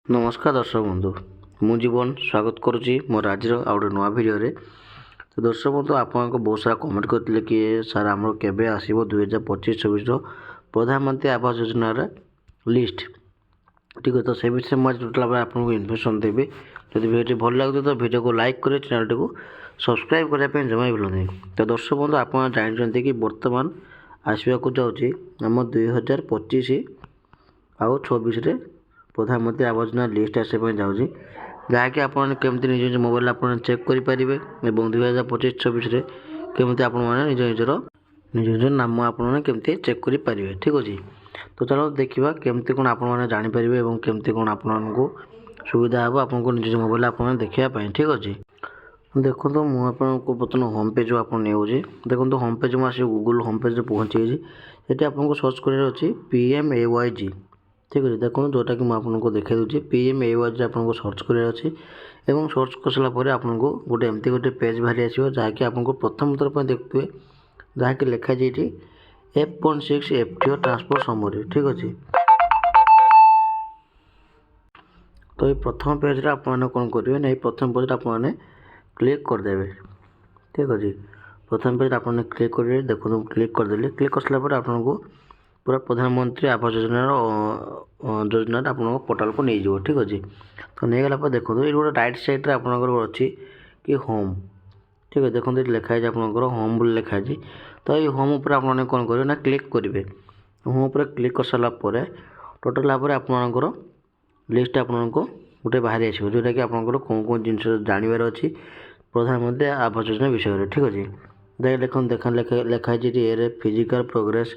नमस्कार दर्शक बंधु मु जीवन स्वागत करुच्ची मोर आज गोटे नुआ भिडियो तो दर्शक बंधु आप बहुत सारा कमेंट करते कि सार आम केवे आसो 2025-26 प्रधानमंत्री आवास योजनार लिस्ट ठीक है। तो से विषय मुझे टोटाल भाई आपको इनफर्मेशन देवी। जब भिडियो भल लगे तो भिडियो को लाइक करें, चैनल टी सब्सक्राइब करने जमा भी भूल। तो दर्शक बंधु आप जानते कि बर्तमान आसवाक जाऊँगी आम 2025 आउ 26 प्रधानमंत्री आवास योजना लिस्ट आसपा जाऊँगी जहाँकि आपड़ी निज मोबाइल आप चेक करेंगे और 2025-26 केमी आप निज नाम आपमती चेक करेंगे ठीक अच्छे। तो चलो देखा केमती कौन आपपारे और केमती कौन आपको सुविधा हे आपको निज मोबाइल आप देखापी ठीक अच्छे। देखो मुझे बर्तमान होम पेज आप देखो होम पेज मुझे गूगल होम पेज पहुँची ये आपको सर्च कर PMAYG ठीक अच्छे। देखो जोटा कि मुझे देखा दूसरी PMAYG आपको सर्च कर अच्छे और सर्च कर सारापर आपको गोटे एमती गोटे पेज बाहरी आसो जहाँकि आपको प्रथम थर पर देखुए जहाँकि लिखा जाए F16 FTO ट्रांसपोर्ट समरी ठीक अच्छे। तो ये प्रथम पेज आप कौन करेंगे ना प्रथम पेज आप क्लिक करदे ठीक अच्छे। प्रथम पेज आप क्लिक करेंगे देखो क्लिक करदे क्लिक कर सारापर आपको पूरा प्रधानमंत्री आवास योजनार आप पोर्टाल को नहीं जाव ठीक अच्छे। तो नहीं गला देखो ये गोटे राइट साइड रे आपंकर अच्छी कि होम ठीक है। देखो ये लिखाई आपंकर होम बोली लिखाई। तो ये होम उपर आप कौन करेंगे ना क्लिक करेंगे। होम उपर क्लिक कर सारापर टोटाल भाव में आपंकर लिस्ट आपको गोटे बाहरी आसो जोटा कि आपंकर कौन कौन जिन जानवर अच्छी प्रधानमंत्री आवास योजना विषय ठीक अच्छे। देखो लिखाई फिजिकल प्रोग्रेस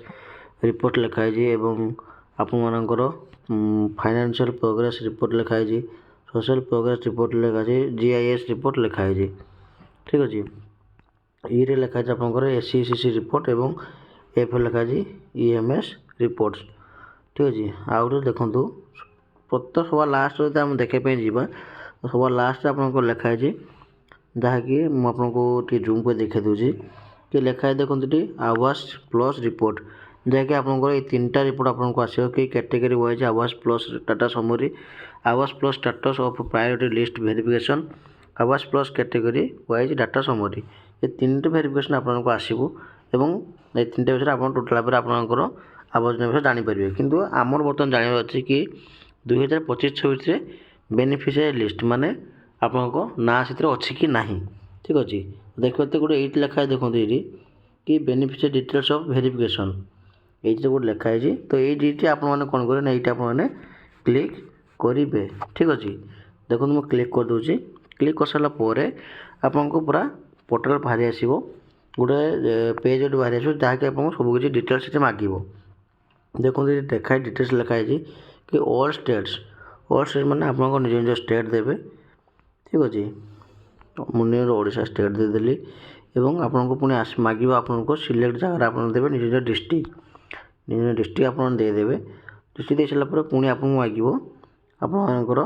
रिपोर्ट लिखाई एवं आपर फाइनेंशियल प्रोग्रेस रिपोर्ट लिखाई सोशल प्रोग्रेस रिपोर्ट लिखाई GIS रिपोर्ट लिखाई ठीक अच्छे। ये लिखाई आपंकर SCCC रिपोर्ट एवं एफ लिखाई EMS रिपोर्ट्स ठीक अच्छे। आउ देखो प्रत्येक सब लास्ट जो आम देखापी जावा सब लास्ट आपको लिखाई जहाँकि मुझे जूम कर देखा दूसरी कि लिखाई देखो आवास प्लस रिपोर्ट जहाँकि आपंकर ये 3टा रिपोर्ट आपको आसो कि category wise Awaas plus data summary Awaas plus status of priority list verification Awaas plus category wise data summary ये 3टा वेरिफिकेशन आपको आसो एवं ये 3टा विषय आप टोटाल भाव आपंकर आवास योजना विषय जानीपर कितु आमर बर्तमान जानवर अच्छे कि 2025-26 बेनिफिशियरी लिस्ट माने आपको ना से अच्छी कि ना ठीक अच्छे। देखते गोटे ये लिखाई देखो ये कि बेनिफिशियरी डिटेल्स ऑफ वेरिफिकेशन ये गोटे लिखाई। तो ये आप कौन करेंगे ना ये आप क्लिक करेंगे ठीक अच्छे। देखो मुझे क्लिक कर दूसरी क्लिक कर सारापर आपको पूरा पोर्टाल बाहरी आसो गोटे पेज गोटे बाहरी आसो जहाँकि आपको सबकि डिटेल्स मांगो। देखो ये देखाई डिटेल्स लिखाई कि ऑल स्टेट्स माने आपको निज निज स्टेट देवे ठीक अच्छे। मुझे ओडिशा स्टेट देदेली एवं आपको पुणी मांग आपको सिलेक्ट जगह आप देवे निज निज डिस्ट्रिक्ट आप देदेवे डिस्ट्रिक्ट दे सारापर पुणी आपको मांगो आपंकर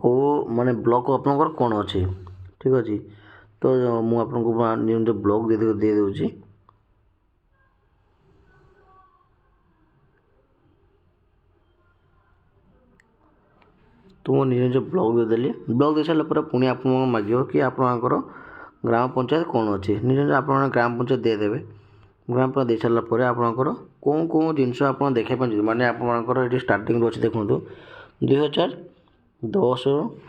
कौ माने ब्लॉक आपंकर कौन अच्छे ठीक अच्छे। तो मुझे निज ब्लॉक दे दूँगी तो मो निज ब्लॉक देदेली ब्लॉक दे सारापर पुणी आपको मांगो कि आपंकर ग्राम पंचायत कौन अच्छे निज आप ग्राम पंचायत देदेवे ग्राम पंचायत दे सारापर आपंकर कौन कौन जिनस आप देखापी माने आपंकर ये स्टार्टिंग अच्छे देखो 2010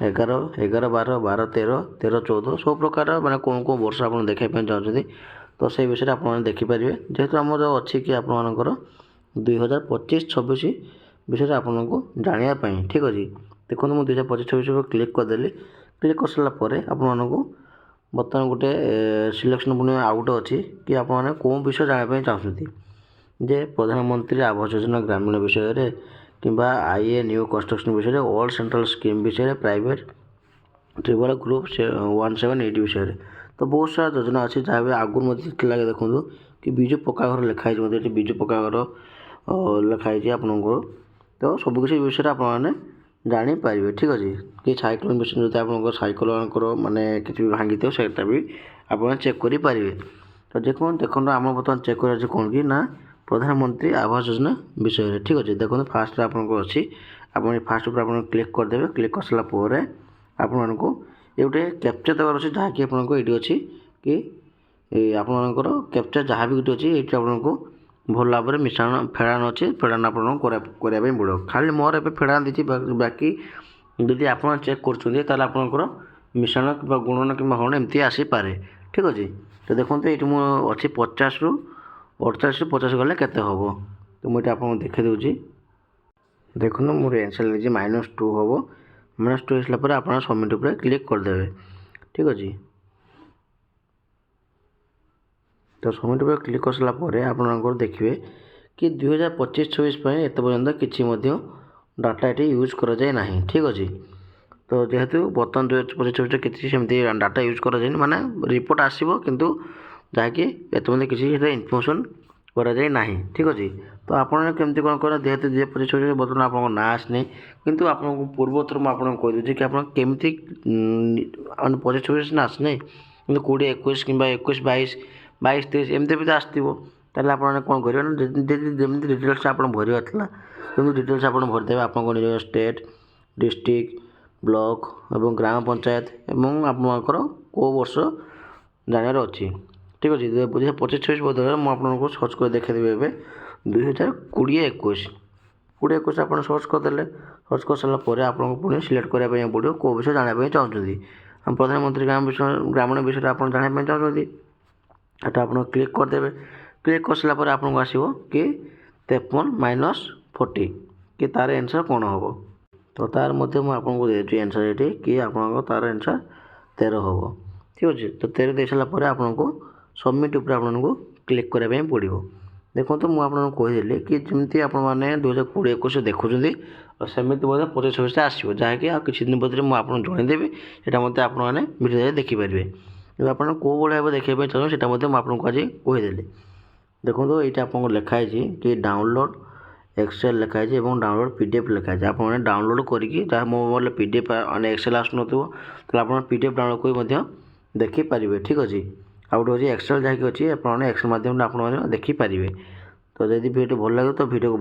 11 11 12 12 13 13 14 सब प्रकार माने कौन कौन वर्ष आप देखापी चाहते तो से विषय आप देखिपारे जेहेतु आम अच्छी कि आपंकर 2025-26 विषय आपको जानापी ठीक अच्छे। देखो मुझे 2025-26 क्लिक करदेली क्लिक कर सारापर आपको बर्तमान गोटे सिलेक्शन पुणी आउट अच्छी कि आप कौन विषय जानापी चाहते जे प्रधानमंत्री आवास योजना ग्रामीण विषय कि IA न्यू कंस्ट्रक्शन विषय ऑल सेंट्रल स्कीम विषय प्राइवेट ट्रिब्यूनल ग्रुप 178 विषय। तो बहुत सारा योजना अच्छी जहाँ भी आगुरी लगे देखो कि विजु पक्का घर लिखाई विजु पक्का घर लिखाई आपको तो सबकिछ विषय आप जानीपारे ठीक अच्छे। कि साइक्लोन विषय जो आप साइक्लोन माने किसी भी भांगी थे से भी आप चेक करेंगे। तो देखो आम बर्तमान चेक कर कौन कि ना प्रधानमंत्री आवास योजना विषय ठीक अच्छे। देखो फास्ट आपको अच्छी ଆପଣ ଫାର୍ଷ୍ଟ ଉପରେ ଆପଣ କ୍ଲିକ୍ କରିଦେବେ। କ୍ଲିକ୍ କରିସାରିଲା ପରେ ଆପଣମାନଙ୍କୁ ଏ ଗୋଟେ କ୍ୟାପଚା ଦେବାର ଅଛି, ଯାହାକି ଆପଣଙ୍କୁ ଏଇଠି ଅଛି କି ଆପଣଙ୍କର କ୍ୟାପଚା ଯାହା ବି ଗୋଟେ ଅଛି ଏଇଠି ଆପଣଙ୍କୁ ଭଲ ଭାବରେ ମିଶ୍ରଣ ଫେଡ଼ାଣ ଅଛି, ଫେଡ଼ାଣ ଆପଣଙ୍କୁ କରିବା ପାଇଁ ପଡ଼ିବ। ଖାଲି ମୋର ଏବେ ଫେଡ଼ାଣ ଦେଇଛି, ବାକି ଯଦି ଆପଣ ଚେକ୍ କରୁଛନ୍ତି ତାହେଲେ ଆପଣଙ୍କର ମିଶ୍ରଣ କିମ୍ବା ଗୁଣନ କିମ୍ବା ହରଣ ଏମିତି ଆସିପାରେ। ଠିକ୍ ଅଛି। ତ ଦେଖନ୍ତୁ ଏଇଠି ମୁଁ ଅଛି 50ରୁ 48ରୁ 50 ଗଲେ କେତେ ହେବ। ତ ମୁଁ ଏଇଟା ଆପଣଙ୍କୁ ଦେଖାଇ ଦେଉଛି। ଦେଖନ୍ତୁ ମୋର ଆନ୍ସର୍ ଲାଗିଛି -2 ହେବ। -2 ଆସିଲା ପରେ ଆପଣ ସବମିଟ୍ ଉପରେ କ୍ଲିକ୍ କରିଦେବେ। ଠିକ୍ ଅଛି। ତ ସବମିଟ୍ ଉପରେ କ୍ଲିକ୍ କରିସାରିଲା ପରେ ଆପଣଙ୍କର ଦେଖିବେ କି 2025-26 ପାଇଁ ଏତେ ପର୍ଯ୍ୟନ୍ତ କିଛି ମଧ୍ୟ ଡାଟା ଏଠି ୟୁଜ୍ କରାଯାଏ ନାହିଁ। ଠିକ୍ ଅଛି। ତ ଯେହେତୁ ବର୍ତ୍ତମାନ 2025-26ରେ କିଛି ସେମିତି ଡାଟା ୟୁଜ୍ କରାଯାଇନି, ମାନେ ରିପୋର୍ଟ ଆସିବ କିନ୍ତୁ ଯାହାକି ଏତେ ପର୍ଯ୍ୟନ୍ତ କିଛି ସେଥିରେ ଇନଫର୍ମେସନ୍ କରାଯାଇ ନାହିଁ। ଠିକ୍ ଅଛି। ତ ଆପଣ କେମିତି କ'ଣ କରିବେ, ଯେହେତୁ 2025-26 ବର୍ତ୍ତମାନ ଆପଣଙ୍କ ନାଁ ଆସିନି, କିନ୍ତୁ ଆପଣଙ୍କୁ ପୂର୍ବଥର ମୁଁ ଆପଣଙ୍କୁ କହିଦେଉଛି କି ଆପଣ କେମିତି 25-26 ନା ଆସିନି, କିନ୍ତୁ 20-21 କିମ୍ବା 21-22, 22-23 ଏମିତି ବି ତ ଆସିଥିବ। ତାହେଲେ ଆପଣମାନେ କ'ଣ କରିବେ ନା, ଯେମିତି ଡିଟେଲ୍ସ ଆପଣ ଭରିବାର ଥିଲା ସେମିତି ଡିଟେଲ୍ସ ଆପଣ ଭରିଦେବେ। ଆପଣଙ୍କ ନିଜ ଷ୍ଟେଟ୍, ଡିଷ୍ଟ୍ରିକ୍ଟ, ବ୍ଲକ ଏବଂ ଗ୍ରାମ ପଞ୍ଚାୟତ ଏବଂ ଆପଣଙ୍କର କେଉଁ ବର୍ଷ ଜାଣିବାର ଅଛି। ଠିକ୍ ଅଛି। 2025-26 ବଦଳରେ ମୁଁ ଆପଣଙ୍କୁ ସର୍ଚ୍ଚ କରି ଦେଖାଇଦେବି ଏବେ 2020-21 ଆପଣ ସର୍ଚ୍ଚ କରିଦେଲେ। ସର୍ଚ୍ଚ କରିସାରିଲା ପରେ ଆପଣଙ୍କୁ ପୁଣି ସିଲେକ୍ଟ କରିବା ପାଇଁ ପଡ଼ିବ କେଉଁ ବିଷୟ ଜାଣିବା ପାଇଁ ଚାହୁଁଛନ୍ତି। ପ୍ରଧାନମନ୍ତ୍ରୀ ଗ୍ରାମୀଣ ବିଷୟରେ ଆପଣ ଜାଣିବା ପାଇଁ ଚାହୁଁଛନ୍ତି, ଏଟା ଆପଣ କ୍ଲିକ୍ କରିଦେବେ। କ୍ଲିକ୍ କରିସାରିଲା ପରେ ଆପଣଙ୍କୁ ଆସିବ କି 53-40 କି ତା'ର ଆନ୍ସର୍ କ'ଣ ହେବ। ତ ତା'ର ମଧ୍ୟ ମୁଁ ଆପଣଙ୍କୁ ଦେଉଛି ଆନ୍ସର୍ ଏଠି କି ଆପଣଙ୍କ ତା'ର ଆନ୍ସର୍ 13 ହେବ। ଠିକ୍ ଅଛି। ତ 13 ଦେଇସାରିଲା ପରେ ଆପଣଙ୍କୁ ସବମିଟ୍ ଉପରେ ଆପଣଙ୍କୁ କ୍ଲିକ୍ କରିବା ପାଇଁ ପଡ଼ିବ। ଦେଖନ୍ତୁ ମୁଁ ଆପଣଙ୍କୁ କହିଦେଲି କି ଯେମିତି ଆପଣମାନେ 2020-21 ଦେଖୁଛନ୍ତି ସେମିତି ମଧ୍ୟ 25-26 ଆସିବ, ଯାହାକି ଆଉ କିଛି ଦିନ ଭିତରେ ମୁଁ ଆପଣଙ୍କୁ ଜଣାଇଦେବି। ସେଇଟା ମଧ୍ୟ ଆପଣମାନେ ଭିଡ଼ିଓରେ ଦେଖିପାରିବେ। ଯଦି ଆପଣ କେଉଁ ଭଳି ଭାବେ ଦେଖିବା ପାଇଁ ଚାହୁଁଛନ୍ତି ସେଇଟା ମଧ୍ୟ ମୁଁ ଆପଣଙ୍କୁ ଆଜି କହିଦେଲି। ଦେଖନ୍ତୁ ଏଇଟା ଆପଣଙ୍କୁ ଲେଖା ହେଇଛି କି ଡାଉନଲୋଡ଼ ଏକ୍ସେଲ୍ ଲେଖା ହେଇଛି ଏବଂ ଡାଉନଲୋଡ଼ PDF ଲେଖା ହେଇଛି। ଆପଣମାନେ ଡାଉନଲୋଡ଼ କରିକି, ଯାହା ମୋ ମୋବାଇଲରେ PDF ମାନେ ଏକ୍ସେଲ୍ ଆସୁନଥିବ ତାହେଲେ ଆପଣ PDF ଡାଉନଲୋଡ଼ କରି ମଧ୍ୟ ଦେଖିପାରିବେ। ଠିକ୍ ଅଛି। ଆଉ ଗୋଟେ ଅଛି ଏକ୍ସେଲ୍, ଯାହାକି ଅଛି ଆପଣମାନେ ଏକ୍ସେଲ୍ ମାଧ୍ୟମରେ ଆପଣମାନେ ଦେଖିପାରିବେ। ତ ଯଦି ଭିଡ଼ିଓଟି ଭଲ ଲାଗେ ତ ଭିଡ଼ିଓକୁ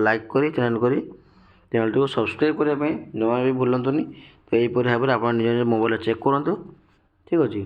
ଲାଇକ୍ କରି ଚ୍ୟାନେଲଟିକୁ ସବସ୍କ୍ରାଇବ୍ କରିବା ପାଇଁ ଜମା ବି ଭୁଲନ୍ତୁନି। ତ ଏହିପରି ଭାବରେ ଆପଣ ନିଜ ନିଜ ମୋବାଇଲରେ ଚେକ୍ କରନ୍ତୁ। ଠିକ୍ ଅଛି।